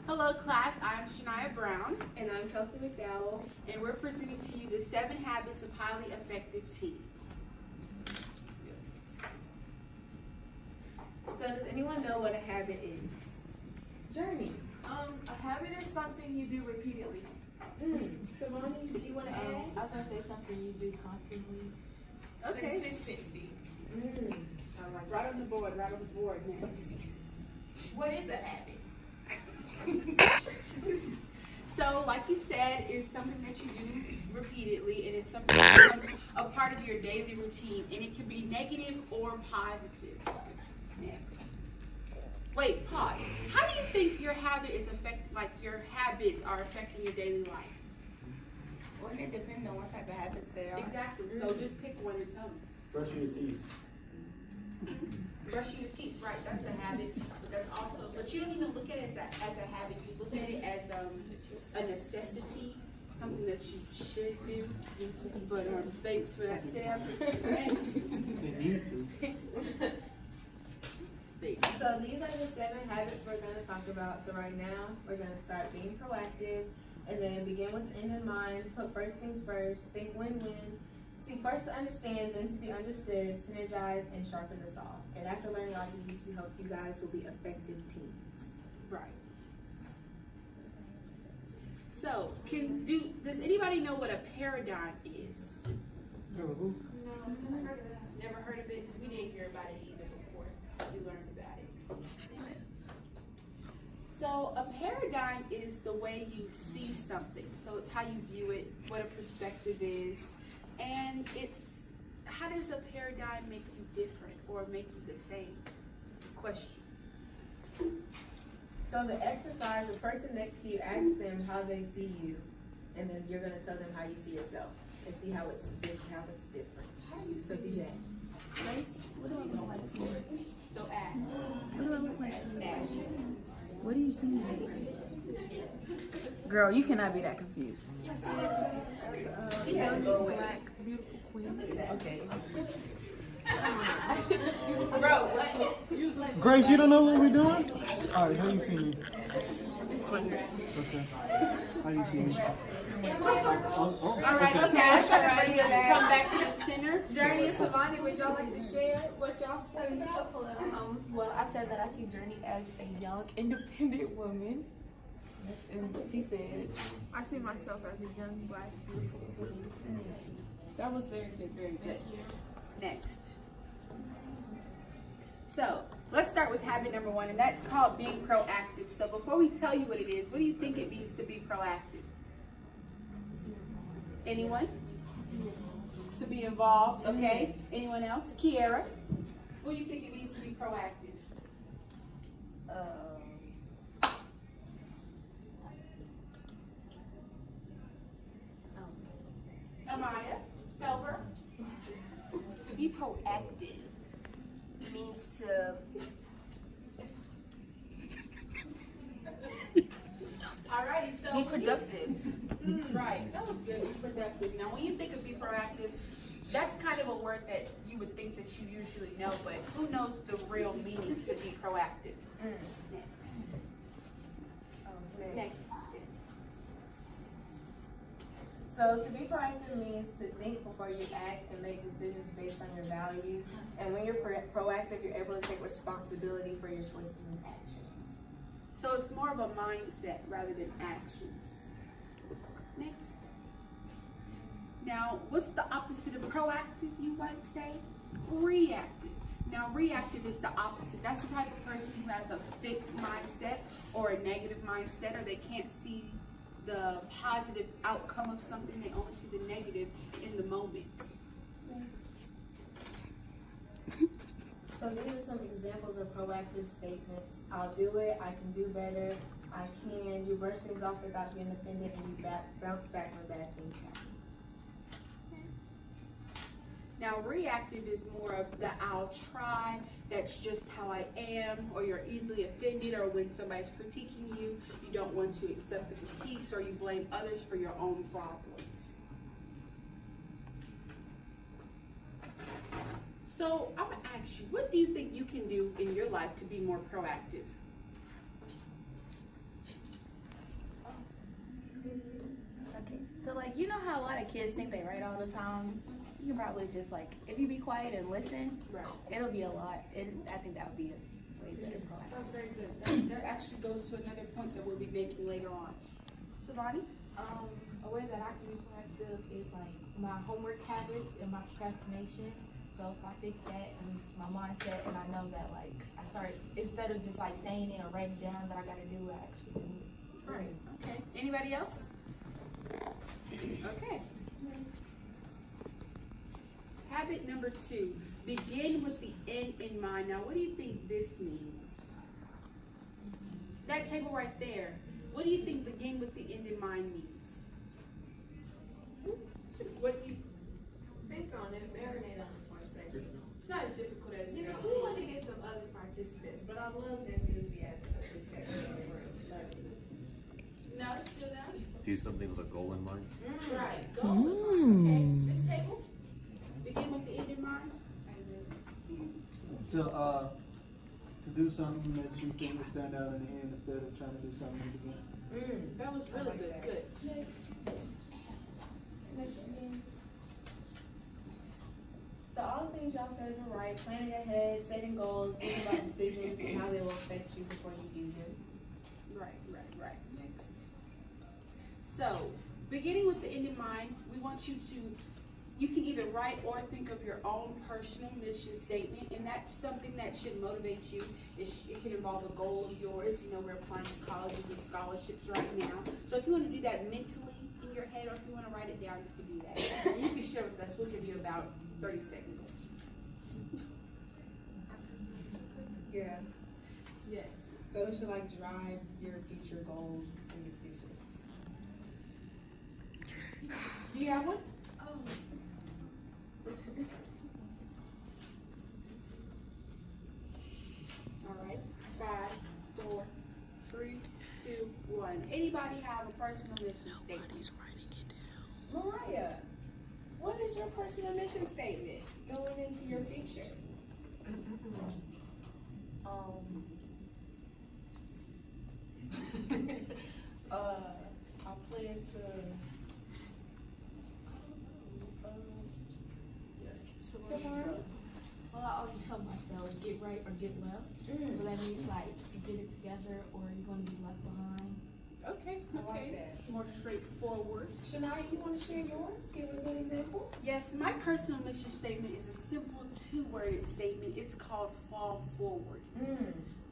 Hello class, I'm Shania Brown, And I'm Kelsey McDowell. and we're presenting to you the 7 Habits of Highly Effective Teens. So does anyone know what a habit is? Journey. A habit is something you do repeatedly. Savani, do you want to add? I was gonna say something you do constantly. Okay. Consistency. I like Right on the board now. What is a habit? So, like you said, it's something that you do repeatedly, and it's something that becomes a part of your daily routine, and it can be negative or positive. Next. Wait, pause. How do you think your habit is your habits are affecting your daily life? Well, it depends on what type of habits they are. Exactly. So just pick one and tell me. Brushing your teeth. Brushing your teeth, right? That's a habit, but you don't even look at it as a habit. You look at it as a necessity, something that you should do. But thanks for that, Sam. Next. They need to. So these are the 7 habits we're going to talk about. So right now, we're going to start being proactive, and then begin with the end in mind. Put first things first. Think win-win. Seek first to understand, then to be understood. Synergize and sharpen us all. And after learning all these, we hope you guys will be effective teens. Right. So, does anybody know what a paradigm is? Who? No, never heard of it. We didn't hear about it either before we learned about it. So a paradigm is the way you see something. So it's how you view it, what a perspective is, and it's how does a paradigm make you different or make you the same? Question. So the exercise, the person next to you, ask them how they see you, and then you're going to tell them how you see yourself, and see how it's different. So do that. What do I look like to you? So ask. What do I look like to you? Ask. What do you see me as? Girl, you cannot be that confused. She has to go away. Black, beautiful queen. Okay. Bro, what? Grace, you don't know what we're doing? Alright, how you see me? Okay. How you see me? All right, okay. Let's come back to the center. Journey and Savani, would y'all like to share what y'all spoke about? Well, I said that I see Journey as a young, independent woman. And she said, I see myself as a young, black, beautiful queen. That was very good, very good. Next. So, let's start with habit number 1, and that's called being proactive. So before we tell you what it is, what do you think it means to be proactive? Anyone? To be involved, okay. Anyone else? Kiara? What do you think it means to be proactive? Amaya? Helper? To be proactive means to Alrighty, so be productive. Right, that was good. Be productive. Now, when you think of be proactive, that's kind of a word that you would think that you usually know, but who knows the real meaning to be proactive? Next. So to be proactive means to think before you act and make decisions based on your values. And when you're proactive, you're able to take responsibility for your choices and actions. So it's more of a mindset rather than actions. Next. Now, what's the opposite of proactive, you might say? Reactive. Now, reactive is the opposite. That's the type of person who has a fixed mindset or a negative mindset, or they can't see the positive outcome of something. They only see the negative in the moment. So these are some examples of proactive statements. I'll do it, I can do better, I can. You brush things off without being offended, and you bounce back when bad things happen. Now, reactive is more of the I'll try, that's just how I am, or you're easily offended, or when somebody's critiquing you, you don't want to accept the critiques, or you blame others for your own problems. So, I'm going to ask you, what do you think you can do in your life to be more proactive? you know how a lot of kids think they right all the time? You can probably just like, if you be quiet and listen, Right. it'll be a lot. I think that would be a way better proactive. Oh, very good. That actually goes to another point that we'll be making later on. Savani? A way that I can be proactive is like my homework habits and my procrastination. So if I fix that and my mindset, and I know that like I start, instead of just like saying it or writing down that I gotta do, I actually do it. Right. Okay. Anybody else? Okay. Habit number 2, begin with the end in mind. Now, what do you think this means? That table right there, what do you think begin with the end in mind means? What do you, Think on it, marinate on it for a second. it's not as difficult as You you know, may we seem. want to get some other participants, but I love the enthusiasm of this section of the room. Love it. No, it's still down. Do something with a goal in mind. Right. Go. Okay. This table, begin with the end in mind. To do something that you think will stand out in the end instead of trying to do something in the beginning. That was really good. Good. So all the things y'all said were right. Planning ahead, setting goals, thinking about decisions and how they will affect you before you do them. Right. Next. So, beginning with the end in mind, we want you to, you can either write or think of your own personal mission statement, and that's something that should motivate you. It can involve a goal of yours. You know, we're applying to colleges and scholarships right now. So if you want to do that mentally in your head, or if you want to write it down, you can do that. And you can share with us. We'll give you about 30 seconds. Yeah. Yes. So it should like drive your future goals and decisions. Do you have one? All right. 5, 4, 3, 2, 1. Anybody have a personal mission statement? Mariah, what is your personal mission statement going into your future? I plan to well, I always tell myself, get right or get left. So that means like you get it together or you're gonna be left behind. Okay. I like that. More straightforward. Shania, you want to share yours? Give a good example. Yes, my personal mission statement is a simple 2-worded statement. It's called fall forward.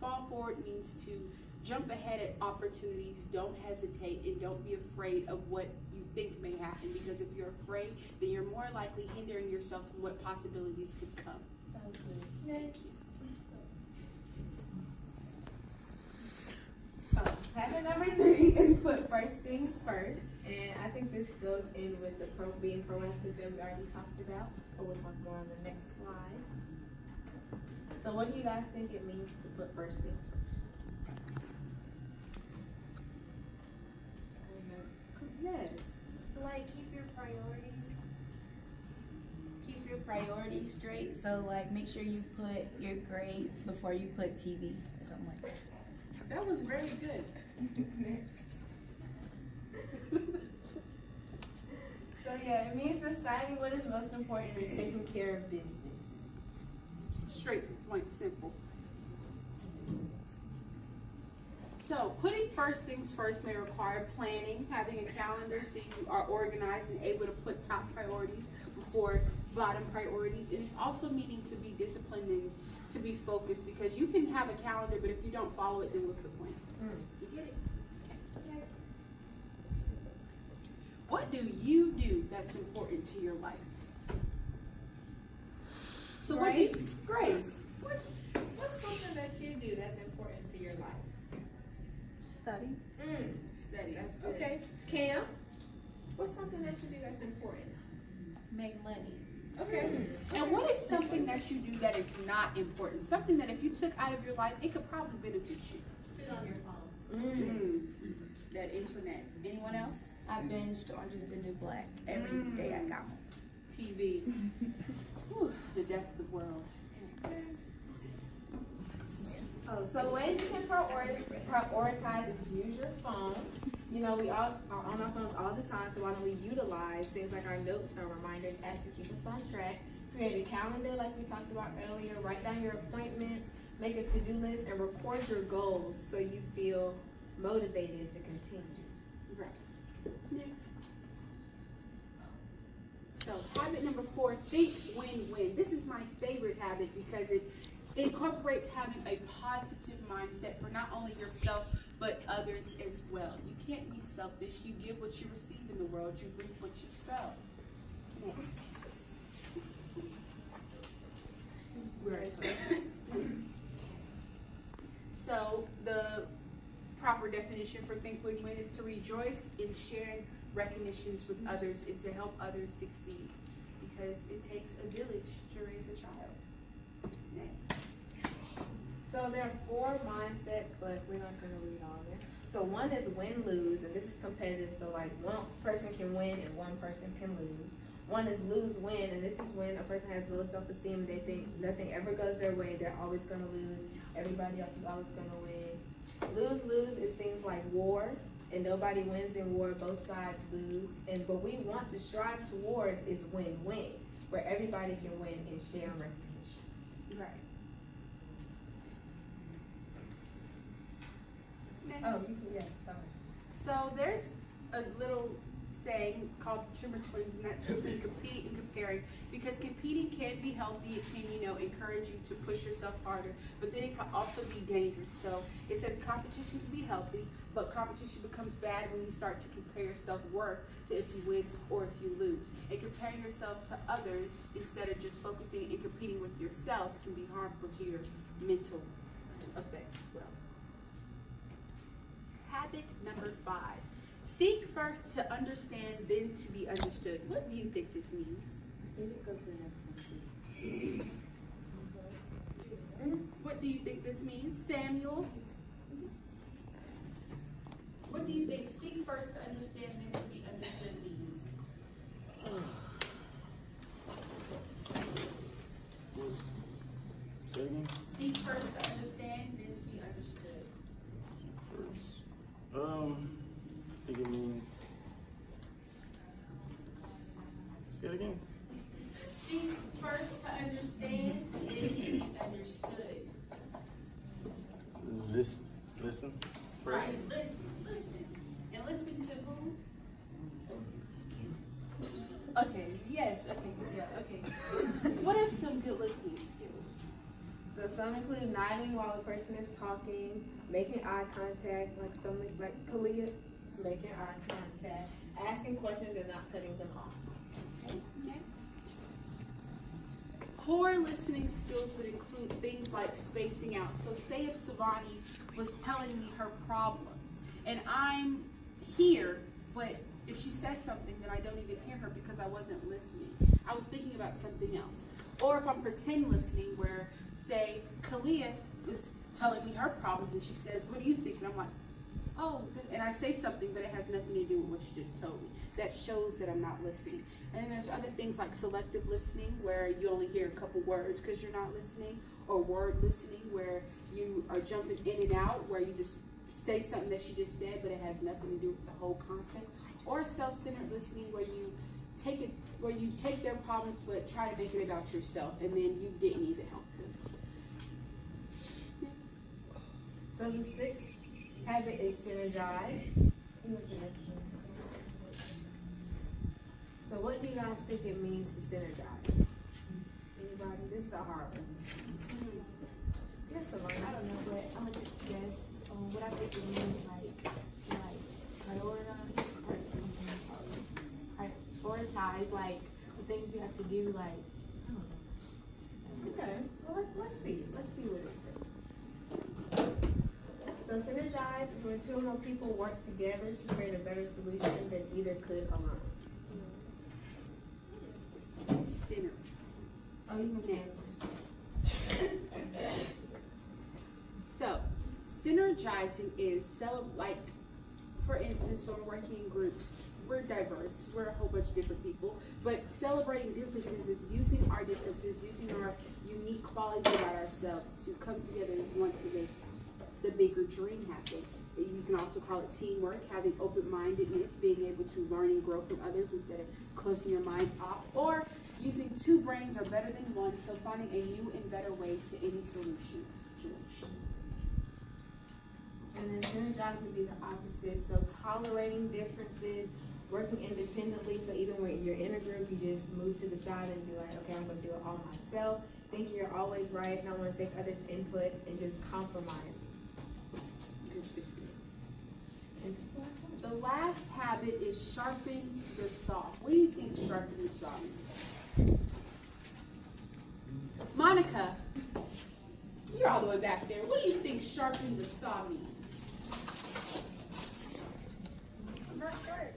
Fall forward means to jump ahead at opportunities, don't hesitate, and don't be afraid of what you think may happen, because if you're afraid, then you're more likely hindering yourself from what possibilities could come. That was good. Next. Habit number 3 is put first things first, and I think this goes in with the being proactive that we already talked about, but we'll talk more on the next slide. So what do you guys think it means to put first things first? Yes. Like, keep your priorities straight. So like, make sure you put your grades before you put TV or something like that. That was very good. Next. So yeah, it means deciding what is most important and taking care of business. Straight to the point, simple. So, putting first things first may require planning, having a calendar so you are organized and able to put top priorities before bottom priorities. And it's also meaning to be disciplined and to be focused, because you can have a calendar, but if you don't follow it, then what's the point? You get it? Okay. Next. What do you do that's important to your life? So Grace? Grace. What's something that you do that's important to your life? Study. Study. That's good. Okay. Cam, what's something that you do that's important? Make money. Okay. And what is something that you do that is not important? Something that if you took out of your life, it could probably benefit you. Sit on your phone. That internet. Anyone else? I binged Orange is the New Black every day I got home. TV. Whew, the death of the world. Oh, so ways you can prioritize is use your phone. You know, we all are on our phones all the time, so why don't we utilize things like our notes and our reminders apps to keep us on track? Create a calendar like we talked about earlier, write down your appointments, make a to-do list, and record your goals so you feel motivated to continue. Right. Next. So habit number 4, think win-win. This is my favorite habit because it incorporates having a positive mindset for not only yourself but others as well. You can't be selfish. You give what you receive in the world. You reap what you sow. Next. So the proper definition for think win-win is to rejoice in sharing recognitions with others and to help others succeed, because it takes a village to raise a child. Next. So there are 4 mindsets, but we're not going to read all of them. So one is win-lose, and this is competitive. So like one person can win and one person can lose. One is lose-win, and this is when a person has low self-esteem. They think nothing ever goes their way. They're always going to lose. Everybody else is always going to win. Lose-lose is things like war, and nobody wins in war. Both sides lose. And what we want to strive towards is win-win, where everybody can win and share recognition. Right. Next. Oh, yeah, sorry. So there's a little saying called the Trimmer Twins, and that's between competing and comparing, because competing can be healthy. It can, encourage you to push yourself harder, but then it can also be dangerous. So it says competition can be healthy, but competition becomes bad when you start to compare your self-worth to if you win or if you lose. And comparing yourself to others instead of just focusing and competing with yourself can be harmful to your mental effects as well. Habit number 5. Seek first to understand, then to be understood. What do you think this means? Go to the next one, please. What do you think this means, Samuel? What do you think seek first to understand, then to be understood means? Say it again. Seek first to understand, then to be understood. First. I think it means. Say it again. Seek first to understand, then to be understood. Listen. Right. Listen. And listen to who? Okay, yes, okay, yeah, okay. What are some good listening skills? So some include nodding while the person is talking, making eye contact, like Kalia, making eye contact, asking questions and not cutting them off. Okay, next. Core listening skills would include things like spacing out. So say if Savani was telling me her problems and I'm here, but if she says something then I don't even hear her because I wasn't listening. I was thinking about something else. Or if I'm pretend listening where, say, Kalia is telling me her problems and she says, what do you think? And I'm like, oh, good. And I say something, but it has nothing to do with what she just told me. That shows that I'm not listening. And then there's other things like selective listening, where you only hear a couple words because you're not listening, or word listening, where you are jumping in and out, where you just say something that she just said, but it has nothing to do with the whole concept. Or self-centered listening, where you take their problems but try to make it about yourself, and then you didn't even help them. So the 6th habit is synergize. You go to the next one. So what do you guys think it means to synergize? Anybody? This is a hard one. Yes, I Savannah. don't know, but I'm gonna just guess. What I think it means, prioritize, like the things you have to do, like I don't know. Okay. Well, let's see. Let's see what it says. So synergize is when 2 or more people work together to create a better solution than either could alone. Synergize. Oh, you can So, synergizing is like, for instance, when we're working in groups, we're diverse, we're a whole bunch of different people, but celebrating differences is using our differences, using our unique qualities about ourselves to come together as one to make the bigger dream happen. You can also call it teamwork, having open-mindedness, being able to learn and grow from others instead of closing your mind off, or using two brains are better than one, so finding a new and better way to any solution situation. And then synergize would be the opposite. So tolerating differences, working independently. So even when you're in a group, you just move to the side and be like, okay, I'm going to do it all myself. Think you're always right. Not want to take others' input and just compromise. And this last one. The last habit is sharpen the saw. What do you think sharpen the saw means? Monica, you're all the way back there. What do you think sharpen the saw means? I'm not sure.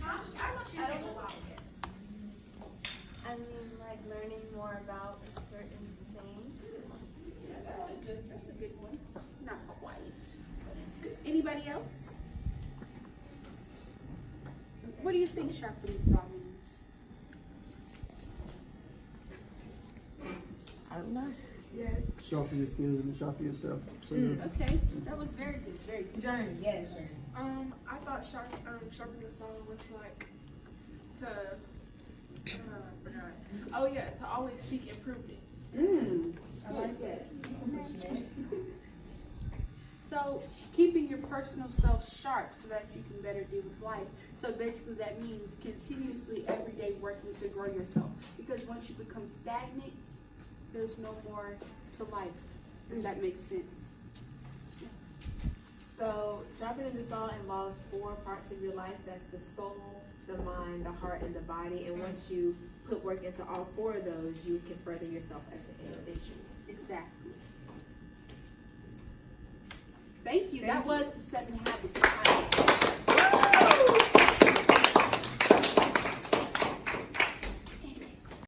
I want you to think about this. I mean, like learning more about a certain thing. That's a good one. Not quite, but it's good. Anybody else? What do you think sharpen the saw means? I don't know. Yes. Sharpen your skills and sharpen yourself. So Okay, that was very good, very good. Journey. Yes, journey. I thought sharpening the saw was like to, I forgot. Oh yeah, to always seek improvement. I like that. So, keeping your personal self sharp so that you can better deal with life. So basically that means continuously every day working to grow yourself. Because once you become stagnant, there's no more to life. If that makes sense. So sharpening the saw involves 4 parts of your life. That's the soul, the mind, the heart, and the body. And once you put work into all 4 of those, you can further yourself as an individual. Exactly. Thank you. That was the 7 habits.